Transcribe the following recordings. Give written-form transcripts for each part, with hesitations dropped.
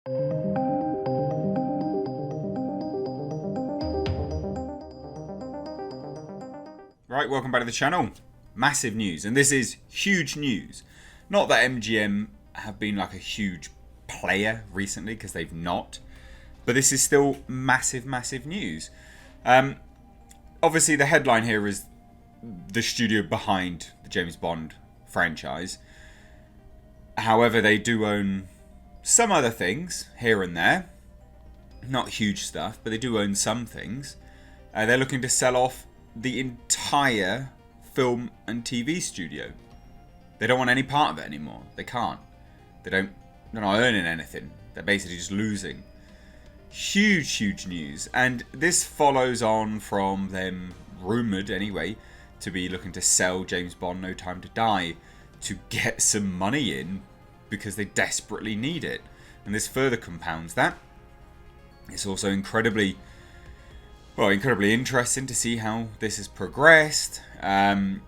Right, welcome back to the channel. Massive news, and this is huge news. Not that MGM have been like a huge player recently, because they've not. But this is still massive, massive news. Obviously, the headline here is the studio behind the James Bond franchise. However, they do own some other things here and there. Not huge stuff, but they do own some things. They're looking to sell off the entire film and TV studio. They don't want any part of it anymore. They can't. They're not earning anything. They're basically just losing. Huge, huge news. And this follows on from them, rumoured anyway, to be looking to sell James Bond No Time to Die to get some money in because they desperately need it. And this further compounds that. It's also incredibly interesting to see how this has progressed. And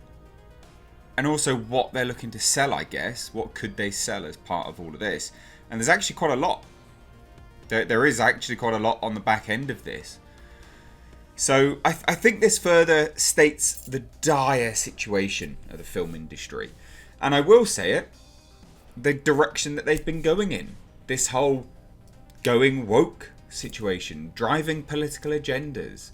also what they're looking to sell, I guess. What could they sell as part of all of this? And there's actually quite a lot. There is actually quite a lot on the back end of this. So I think this further states the dire situation of the film industry. And I will say it, the direction that they've been going in. This whole going woke situation, driving political agendas.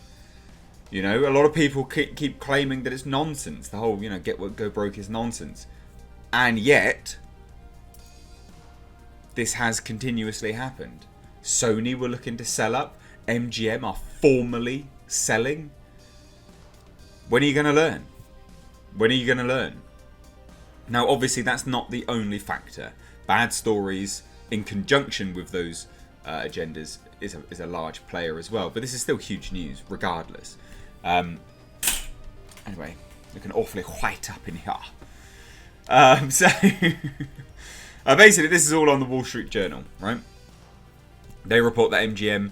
You know, a lot of people keep claiming that it's nonsense. The whole, get woke, go broke is nonsense. And yet, this has continuously happened. Sony were looking to sell up. MGM are formally selling. When are you going to learn? When are you going to learn? Now, obviously, that's not the only factor. Bad stories in conjunction with those agendas is a large player as well. But this is still huge news, regardless. Anyway, looking awfully white up in here. Basically, this is all on the Wall Street Journal, right? They report that MGM,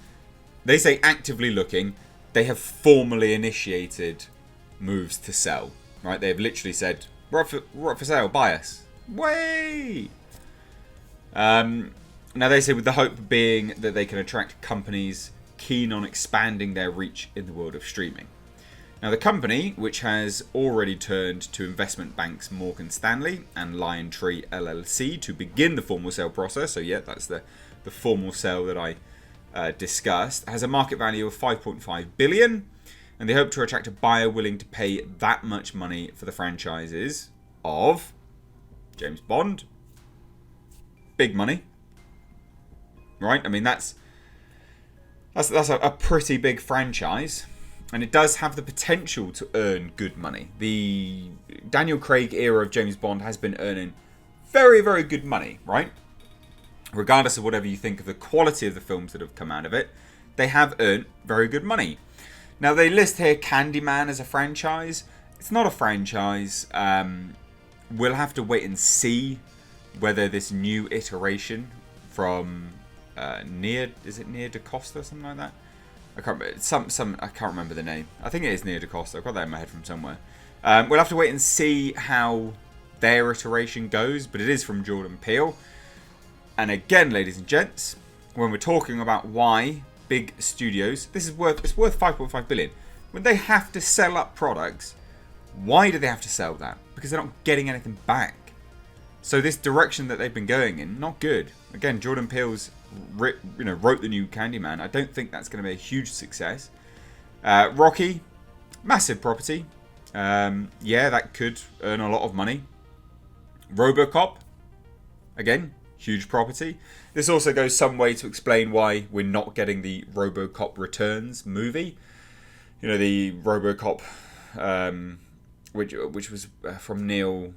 they say actively looking, they have formally initiated moves to sell, right? They have literally said, we're up for sale, buy us. Way! Now they say with the hope being that they can attract companies keen on expanding their reach in the world of streaming. Now the company, which has already turned to investment banks Morgan Stanley and LionTree LLC to begin the formal sale process, so yeah, that's the formal sale that I discussed, has a market value of 5.5 billion, and they hope to attract a buyer willing to pay that much money for the franchises of James Bond. Big money, right? I mean, that's a pretty big franchise, and it does have the potential to earn good money. The Daniel Craig era of James Bond has been earning very, very good money, right? Regardless of whatever you think of the quality of the films that have come out of it, they have earned very good money. Now, they list here Candyman as a franchise. It's not a franchise. We'll have to wait and see whether this new iteration from is it Nia DaCosta or something like that? I can't remember. I can't remember the name. I think it is Nia DaCosta. I've got that in my head from somewhere. We'll have to wait and see how their iteration goes, but it is from Jordan Peele. And again, ladies and gents, when we're talking about why big studios, it's worth 5.5 billion. When they have to sell up products, why do they have to sell that? Because they're not getting anything back. So this direction that they've been going in, not good. Again, Jordan Peele's wrote the new Candyman. I don't think that's going to be a huge success. Rocky, massive property. Yeah, that could earn a lot of money. Robocop, again, huge property. This also goes some way to explain why we're not getting the Robocop Returns movie. You know, the Robocop, which was from Neil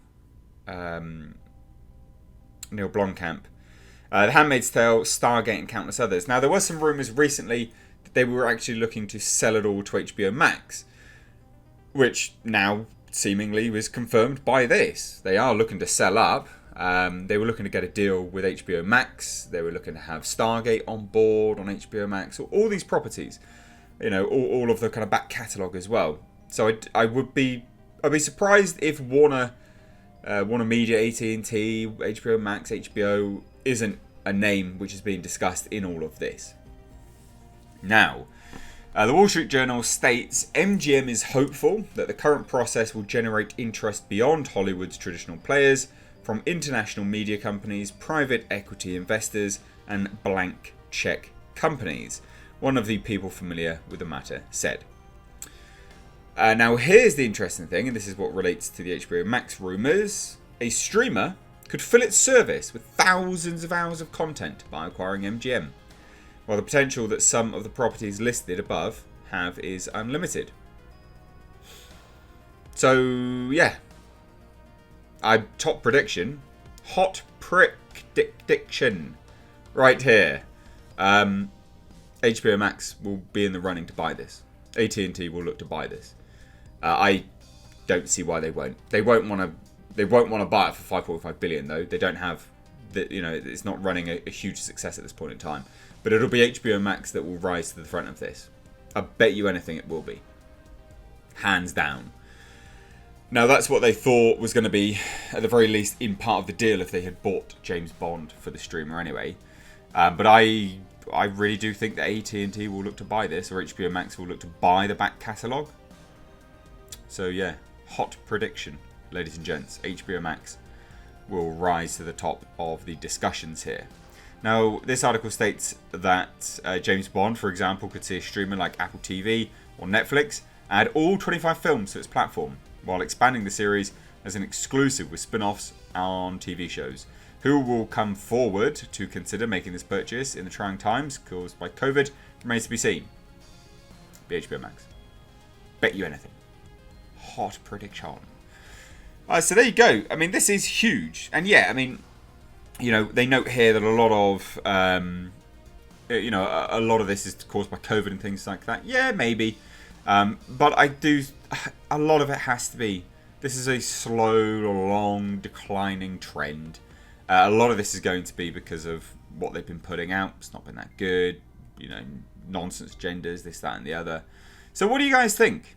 Blomkamp. The Handmaid's Tale, Stargate, and countless others. Now, there were some rumours recently that they were actually looking to sell it all to HBO Max, which now seemingly was confirmed by this. They are looking to sell up. They were looking to get a deal with HBO Max. They were looking to have Stargate on board on HBO Max. All these properties, all of the kind of back catalogue as well. So I'd be surprised if Warner Media, AT&T, HBO Max, HBO isn't a name which is being discussed in all of this. Now, the Wall Street Journal states MGM is hopeful that the current process will generate interest beyond Hollywood's traditional players from international media companies, private equity investors, and blank check companies, one of the people familiar with the matter said. Now, here's the interesting thing, and this is what relates to the HBO Max rumours. A streamer could fill its service with thousands of hours of content by acquiring MGM, while the potential that some of the properties listed above have is unlimited. So, yeah. Top prediction. Hot prediction. Right here. HBO Max will be in the running to buy this. AT&T will look to buy this. I don't see why they won't. They won't want to buy it for $5.45 billion though. They don't have the, it's not running a huge success at this point in time. But it'll be HBO Max that will rise to the front of this. I bet you anything it will be. Hands down. Now that's what they thought was going to be, at the very least, in part of the deal if they had bought James Bond for the streamer anyway. But I really do think that AT&T will look to buy this, or HBO Max will look to buy the back catalogue. So yeah, hot prediction, ladies and gents. HBO Max will rise to the top of the discussions here. Now, this article states that James Bond, for example, could see a streamer like Apple TV or Netflix add all 25 films to its platform, while expanding the series as an exclusive with spin-offs on TV shows. Who will come forward to consider making this purchase in the trying times caused by COVID remains to be seen. Be HBO Max. Bet you anything. Hot prediction. So there you go. I mean, this is huge. And yeah, I mean, they note here that a lot of, a lot of this is caused by COVID and things like that. Yeah, maybe. But a lot of it has to be, this is a slow, long, declining trend. A lot of this is going to be because of what they've been putting out. It's not been that good. Nonsense genders, this, that, and the other. So what do you guys think?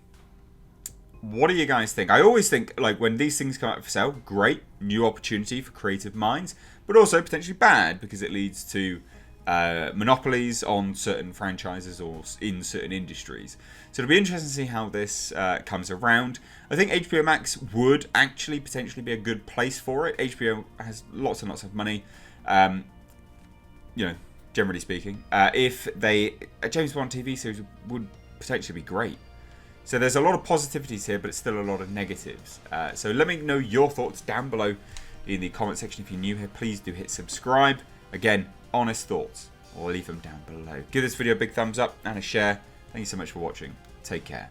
What do you guys think? I always think, like, when these things come out for sale, great, new opportunity for creative minds, but also potentially bad because it leads to monopolies on certain franchises or in certain industries. So it'll be interesting to see how this comes around. I think HBO Max would actually potentially be a good place for it. HBO has lots and lots of money, generally speaking. If a James Bond TV series would potentially be great. So there's a lot of positivities here, but it's still a lot of negatives. So let me know your thoughts down below in the comment section. If you're new here, please do hit subscribe. Again, honest thoughts, or leave them down below. Give this video a big thumbs up and a share. Thank you so much for watching. Take care.